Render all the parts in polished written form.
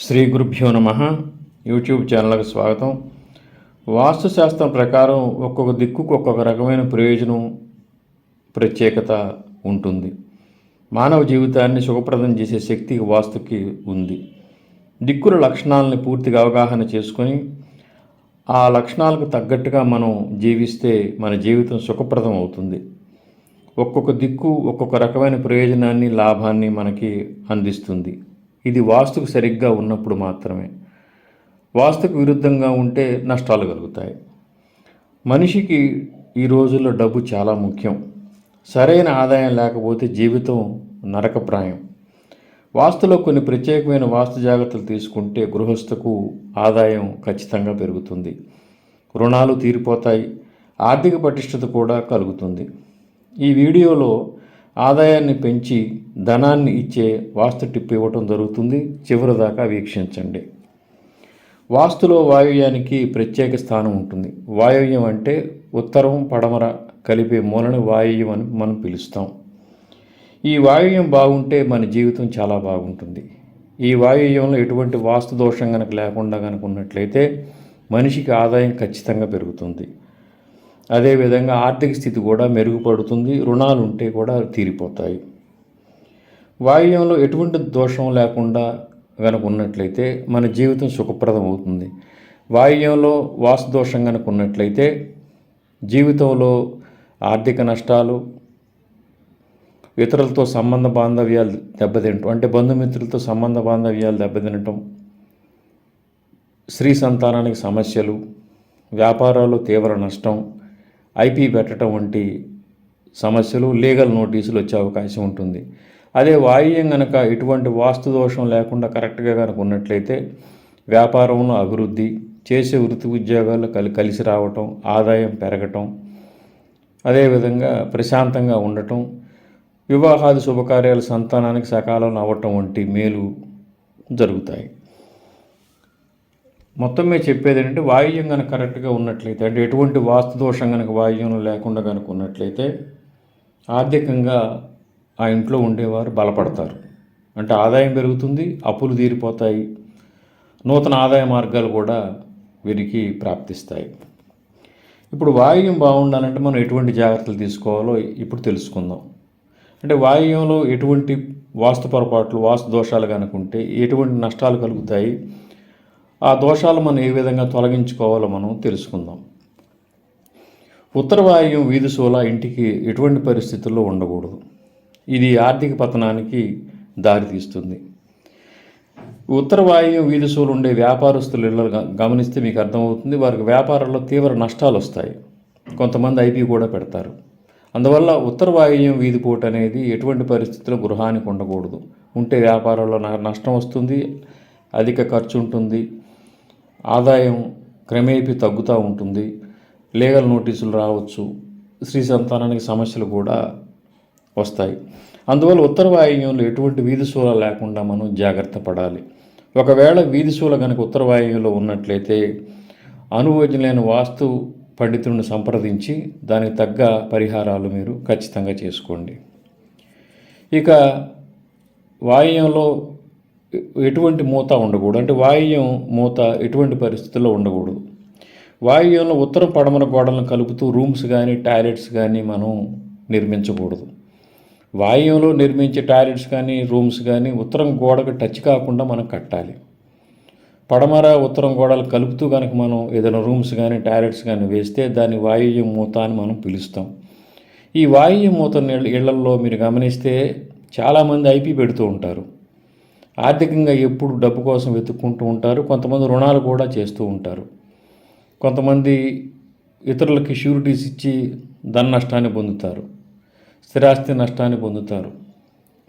శ్రీ గురుభ్యో నమ. యూట్యూబ్ ఛానల్కి స్వాగతం. వాస్తుశాస్త్రం ప్రకారం ఒక్కొక్క దిక్కుకు ఒక్కొక్క రకమైన ప్రయోజనం, ప్రత్యేకత ఉంటుంది. మానవ జీవితాన్ని సుఖప్రదం చేసే శక్తి వాస్తుకి ఉంది. దిక్కుల లక్షణాలని పూర్తిగా అవగాహన చేసుకొని ఆ లక్షణాలకు తగ్గట్టుగా మనం జీవిస్తే మన జీవితం సుఖప్రదం అవుతుంది. ఒక్కొక్క దిక్కు ఒక్కొక్క రకమైన ప్రయోజనాన్ని, లాభాన్ని మనకి అందిస్తుంది. ఇది వాస్తుకు సరిగ్గా ఉన్నప్పుడు మాత్రమే. వాస్తుకు విరుద్ధంగా ఉంటే నష్టాలు కలుగుతాయి. మనిషికి ఈ రోజుల్లో డబ్బు చాలా ముఖ్యం. సరైన ఆదాయం లేకపోతే జీవితం నరకప్రాయం. వాస్తులో కొన్ని ప్రత్యేకమైన వాస్తు జాగ్రత్తలు తీసుకుంటే గృహస్థకు ఆదాయం ఖచ్చితంగా పెరుగుతుంది. రుణాలు తీరిపోతాయి. ఆర్థిక పటిష్టత కూడా కలుగుతుంది. ఈ వీడియోలో ఆదాయాన్ని పెంచి ధనాన్ని ఇచ్చే వాస్తు టిప్ ఇవ్వటం జరుగుతుంది. చివరిదాకా వీక్షించండి. వాస్తులో వాయువ్యానికి ప్రత్యేక స్థానం ఉంటుంది. వాయువ్యం అంటే ఉత్తరం పడమర కలిపే మూలని వాయువ్యం అని మనం పిలుస్తాం. ఈ వాయువ్యం బాగుంటే మన జీవితం చాలా బాగుంటుంది. ఈ వాయువ్యంలో ఎటువంటి వాస్తు దోషం కనుక లేకుండా కనుక ఉన్నట్లయితే మనిషికి ఆదాయం ఖచ్చితంగా పెరుగుతుంది. అదేవిధంగా ఆర్థిక స్థితి కూడా మెరుగుపడుతుంది. రుణాలు ఉంటే కూడా తీరిపోతాయి. వాయువ్యంలో ఎటువంటి దోషం లేకుండా కనుక ఉన్నట్లయితే మన జీవితం సుఖప్రదం అవుతుంది. వాయువ్యంలో వాస్తు దోషం కనుక ఉన్నట్లయితే జీవితంలో ఆర్థిక నష్టాలు, ఇతరులతో సంబంధ బాంధవ్యాలు దెబ్బతినటం, అంటే బంధుమిత్రులతో సంబంధ బాంధవ్యాలు దెబ్బతినటం, స్త్రీ సంతానానికి సమస్యలు, వ్యాపారాల్లో తీవ్ర నష్టం, ఐపీ పెట్టడం వంటి సమస్యలు, లీగల్ నోటీసులు వచ్చే అవకాశం ఉంటుంది. అదే వాయువ్యం కనుక ఎటువంటి వాస్తు దోషం లేకుండా కరెక్ట్గా కనుక ఉన్నట్లయితే వ్యాపారంలో అభివృద్ధి, చేసే వృత్తి ఉద్యోగాలు కలిసి రావటం, ఆదాయం పెరగటం, అదేవిధంగా ప్రశాంతంగా ఉండటం, వివాహాది శుభకార్యాలు సంతానానికి సకాలంలో అవ్వటం వంటి మేలు జరుగుతాయి. మొత్తం మీద చెప్పేది ఏంటంటే వాయువ్యం కనుక కరెక్ట్గా ఉన్నట్లయితే, అంటే ఎటువంటి వాస్తు దోషం కనుక వాయువ్యంలో లేకుండా కనుక ఉన్నట్లయితే ఆర్థికంగా ఆ ఇంట్లో ఉండేవారు బలపడతారు. అంటే ఆదాయం పెరుగుతుంది, అప్పులు తీరిపోతాయి, నూతన ఆదాయ మార్గాలు కూడా వీరికి ప్రాప్తిస్తాయి. ఇప్పుడు వాయువ్యం బాగుండాలంటే మనం ఎటువంటి జాగ్రత్తలు తీసుకోవాలో ఇప్పుడు తెలుసుకుందాం. అంటే వాయువ్యంలో ఎటువంటి వాస్తు పొరపాట్లు, వాస్తు దోషాలు కనుక ఉంటే ఎటువంటి నష్టాలు కలుగుతాయి, ఆ దోషాలు మనం ఏ విధంగా తొలగించుకోవాలో మనం తెలుసుకుందాం. ఉత్తర వాయువ్యం వీధి సోల ఇంటికి ఎటువంటి పరిస్థితుల్లో ఉండకూడదు. ఇది ఆర్థిక పతనానికి దారితీస్తుంది. ఉత్తర వాయువ్యం వీధి సోలు ఉండే వ్యాపారస్తులు ఇళ్ళు గమనిస్తే మీకు అర్థమవుతుంది. వారికి వ్యాపారంలో తీవ్ర నష్టాలు వస్తాయి. కొంతమంది ఐపీ కూడా పెడతారు. అందువల్ల ఉత్తర వాయువ్యం వీధి పోటు అనేది ఎటువంటి పరిస్థితుల్లో గృహానికి ఉండకూడదు. ఉంటే వ్యాపారంలో నష్టం వస్తుంది, అధిక ఖర్చు ఉంటుంది, ఆదాయం క్రమేపీ తగ్గుతూ ఉంటుంది, లీగల్ నోటీసులు రావచ్చు, స్త్రీ సంతానానికి సమస్యలు కూడా వస్తాయి. అందువల్ల ఉత్తర వాయువ్యంలో ఎటువంటి వీధి శూల లేకుండా మనం జాగ్రత్త పడాలి. ఒకవేళ వీధి శూల కనుక ఉత్తర వాయువ్యంలో ఉన్నట్లయితే అనుభవజ్ఞులైన వాస్తు పండితుడిని సంప్రదించి దానికి తగ్గ పరిహారాలు మీరు ఖచ్చితంగా చేసుకోండి. ఇక వాయువ్యంలో ఎటువంటి మూత ఉండకూడదు. అంటే వాయువ్యం మూత ఎటువంటి పరిస్థితుల్లో ఉండకూడదు. వాయువ్యంలో ఉత్తరం పడమర గోడలను కలుపుతూ రూమ్స్ కానీ టాయిలెట్స్ కానీ మనం నిర్మించకూడదు. వాయువ్యంలో నిర్మించే టాయిలెట్స్ కానీ రూమ్స్ కానీ ఉత్తరం గోడకు టచ్ కాకుండా మనం కట్టాలి. పడమర ఉత్తరం గోడలు కలుపుతూ కనుక మనం ఏదైనా రూమ్స్ కానీ టాయిలెట్స్ కానీ వేస్తే దాన్ని వాయువ్యం మూత అని మనం పిలుస్తాం. ఈ వాయువ్యం మూత ఇళ్లల్లో మీరు గమనిస్తే చాలామంది ఐపీ పెడుతూ ఉంటారు. ఆర్థికంగా ఎప్పుడు డబ్బు కోసం వెతుక్కుంటూ ఉంటారు. కొంతమంది రుణాలు కూడా చేస్తూ ఉంటారు. కొంతమంది ఇతరులకి షూరిటీస్ ఇచ్చి ధన నష్టాన్ని పొందుతారు, స్థిరాస్తి నష్టాన్ని పొందుతారు.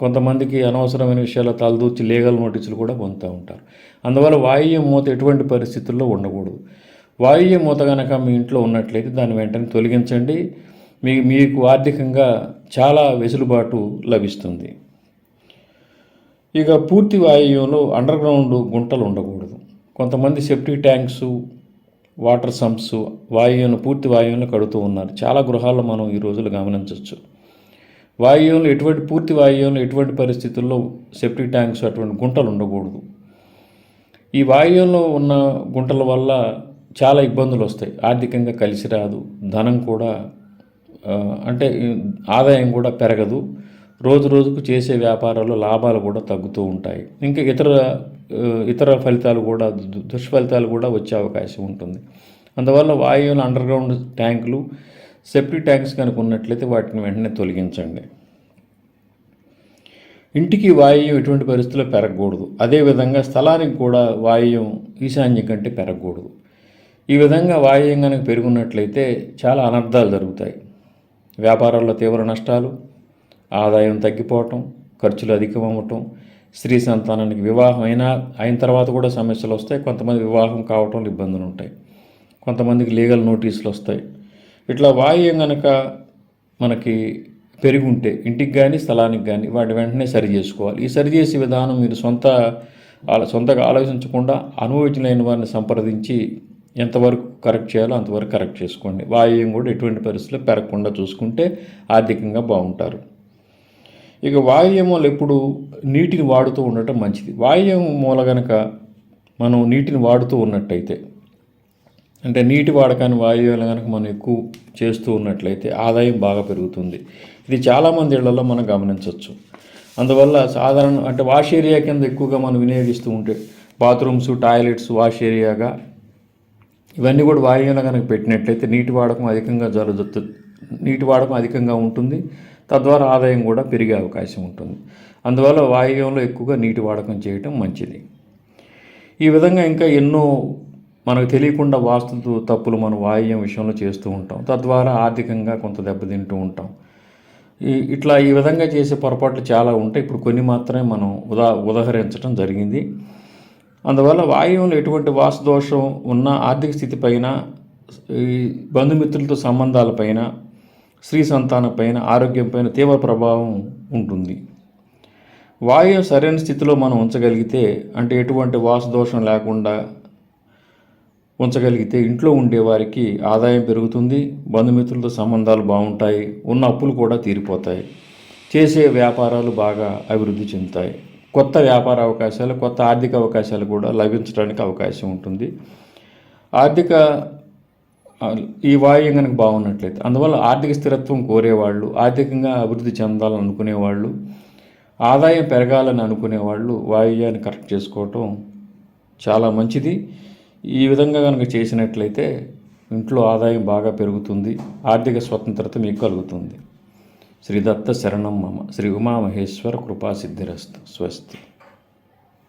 కొంతమందికి అనవసరమైన విషయాల్లో తలదూర్చి లీగల్ నోటీసులు కూడా పొందుతూ ఉంటారు. అందువల్ల వాయువ్యం మూత ఎటువంటి పరిస్థితుల్లో ఉండకూడదు. వాయువ్యం మూత కనుక మీ ఇంట్లో ఉన్నట్లయితే దాన్ని వెంటనే తొలగించండి. మీకు ఆర్థికంగా చాలా వెసులుబాటు లభిస్తుంది. ఇక పూర్తి వాయువ్యంలో అండర్ గ్రౌండ్ గుంటలు ఉండకూడదు. కొంతమంది సెప్టిక్ ట్యాంక్స్, వాటర్ సంప్స్ వాయువ్యంలో పూర్తి వాయువ్యంలో కడుతూ ఉన్నారు. చాలా గృహాల్లో మనం ఈ రోజులు గమనించవచ్చు. పూర్తి వాయువ్యంలో ఎటువంటి పరిస్థితుల్లో సెప్టిక్ ట్యాంక్స్ అటువంటి గుంటలు ఉండకూడదు. ఈ వాయువ్యంలో ఉన్న గుంటల వల్ల చాలా ఇబ్బందులు వస్తాయి. ఆర్థికంగా కలిసి రాదు, ధనం కూడా అంటే ఆదాయం కూడా పెరగదు. రోజు రోజుకు చేసే వ్యాపారాల్లో లాభాలు కూడా తగ్గుతూ ఉంటాయి. ఇంకా ఇతర ఫలితాలు కూడా దుష్ఫలితాలు కూడా వచ్చే అవకాశం ఉంటుంది. అందువల్ల వాయువుల అండర్గ్రౌండ్ ట్యాంకులు, సెప్టిక్ ట్యాంక్స్ కనుక ఉన్నట్లయితే వాటిని వెంటనే తొలగించండి. ఇంటికి వాయువ్యం ఎటువంటి పరిస్థితుల్లో పెరగకూడదు. అదేవిధంగా స్థలానికి కూడా వాయువ్యం ఈశాన్యం కంటే పెరగకూడదు. ఈ విధంగా వాయువ్యం కనుక పెరుగున్నట్లయితే చాలా అనర్థాలు జరుగుతాయి. వ్యాపారాల్లో తీవ్ర నష్టాలు, ఆదాయం తగ్గిపోవటం, ఖర్చులు అధికమవ్వటం, స్త్రీ సంతానానికి వివాహం అయిన తర్వాత కూడా సమస్యలు వస్తాయి. కొంతమంది వివాహం కావటంలో ఇబ్బందులు ఉంటాయి. కొంతమందికి లీగల్ నోటీసులు వస్తాయి. ఇట్లా వాయువ్యం కనుక మనకి పెరిగి ఉంటే ఇంటికి కానీ స్థలానికి కానీ వాటి వెంటనే సరి చేసుకోవాలి. ఈ సరిచేసే విధానం మీరు సొంతగా ఆలోచించకుండా అనుభవించలేని వారిని సంప్రదించి ఎంతవరకు కరెక్ట్ చేయాలో అంతవరకు కరెక్ట్ చేసుకోండి. వాయువ్యం కూడా ఎటువంటి పరిస్థితుల్లో పెరగకుండా చూసుకుంటే ఆర్థికంగా బాగుంటారు. ఇక వాయువ్యం మూల ఎప్పుడు నీటిని వాడుతూ ఉండటం మంచిది. వాయువ్యం మూల కనుక మనం నీటిని వాడుతూ ఉన్నట్టయితే, అంటే నీటి వాడకాన్ని వాయువ్యాలు కనుక మనం ఎక్కువ చేస్తూ ఉన్నట్లయితే ఆదాయం బాగా పెరుగుతుంది. ఇది చాలామంది ఇళ్లలో మనం గమనించవచ్చు. అందువల్ల సాధారణ అంటే వాష్ ఏరియా కింద ఎక్కువగా మనం వినియోగిస్తూ ఉంటే బాత్రూమ్స్, టాయిలెట్స్ వాష్ ఏరియాగా ఇవన్నీ కూడా వాయువ్యంలో కనుక పెట్టినట్లయితే నీటి వాడకం అధికంగా ఉంటుంది. తద్వారా ఆదాయం కూడా పెరిగే అవకాశం ఉంటుంది. అందువల్ల వాయువ్యంలో ఎక్కువగా నీటి వాడకం చేయటం మంచిది. ఈ విధంగా ఇంకా ఎన్నో మనకు తెలియకుండా వాస్తు తప్పులు మనం వాయువ్యం విషయంలో చేస్తూ ఉంటాం. తద్వారా ఆర్థికంగా కొంత దెబ్బతింటూ ఉంటాం. ఈ విధంగా చేసే పొరపాట్లు చాలా ఉంటాయి. ఇప్పుడు కొన్ని మాత్రమే మనం ఉదాహరించడం జరిగింది. అందువల్ల వాయువ్యంలో ఎటువంటి వాస్తు దోషం ఉన్న ఆర్థిక స్థితి పైన, ఈ బంధుమిత్రులతో సంబంధాలపైన, స్త్రీ సంతానం పైన, ఆరోగ్యం పైన తీవ్ర ప్రభావం ఉంటుంది. వాయువు సరైన స్థితిలో మనం ఉంచగలిగితే, అంటే ఎటువంటి వాస్తు దోషం లేకుండా ఉంచగలిగితే ఇంట్లో ఉండేవారికి ఆదాయం పెరుగుతుంది, బంధుమిత్రులతో సంబంధాలు బాగుంటాయి, ఉన్న అప్పులు కూడా తీరిపోతాయి, చేసే వ్యాపారాలు బాగా అభివృద్ధి చెందుతాయి, కొత్త వ్యాపార అవకాశాలు, కొత్త ఆర్థిక అవకాశాలు కూడా లభించడానికి అవకాశం ఉంటుంది. ఈ వాయువ్యం కనుక బాగున్నట్లయితే, అందువల్ల ఆర్థిక స్థిరత్వం కోరేవాళ్ళు, ఆర్థికంగా అభివృద్ధి చెందాలని అనుకునేవాళ్ళు, ఆదాయం పెరగాలని అనుకునేవాళ్ళు వాయువ్యాన్ని కరెక్ట్ చేసుకోవటం చాలా మంచిది. ఈ విధంగా కనుక చేసినట్లయితే ఇంట్లో ఆదాయం బాగా పెరుగుతుంది, ఆర్థిక స్వతంత్రత మీకు కలుగుతుంది. శ్రీదత్త శరణం మమ. శ్రీ ఉమామహేశ్వర కృపా సిద్ధిరస్తు. స్వస్తి.